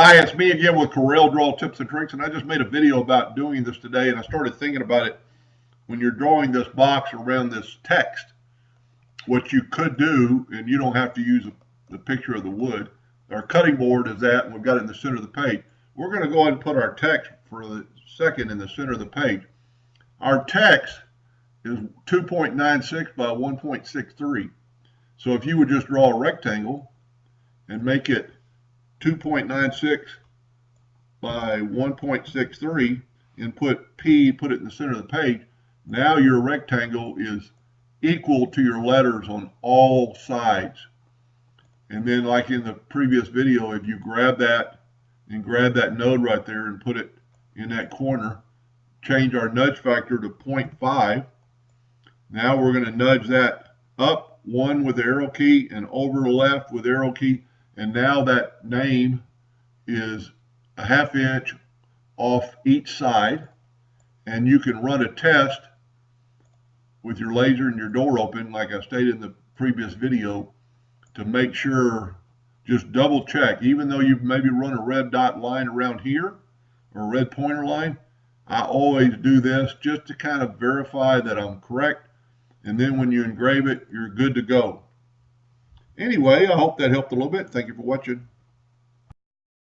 Hi, it's me again with Corel Draw Tips and Tricks, and I just made a video about doing this today, and I started thinking about it. When you're drawing this box around this text, what you could do, and you don't have to use the picture of the wood, our cutting board is that, and we've got it in the center of the page. We're going to go ahead and put our text for the second in the center of the page. Our text is 2.96 by 1.63. So if you would just draw a rectangle and make it 2.96 by 1.63 and put P, put it in the center of the page, now your rectangle is equal to your letters on all sides. And then like in the previous video, if you grab that and grab that node right there and put it in that corner, change our nudge factor to 0.5. Now we're going to nudge that up one with the arrow key and over the left with the arrow key. And now that name is a ½ inch off each side. And you can run a test with your laser and your door open, like I stated in the previous video, to make sure, just double check. Even though you've maybe run a red dot line around here or a red pointer line, I always do this just to kind of verify that I'm correct. And then when you engrave it, you're good to go. Anyway, I hope that helped a little bit. Thank you for watching.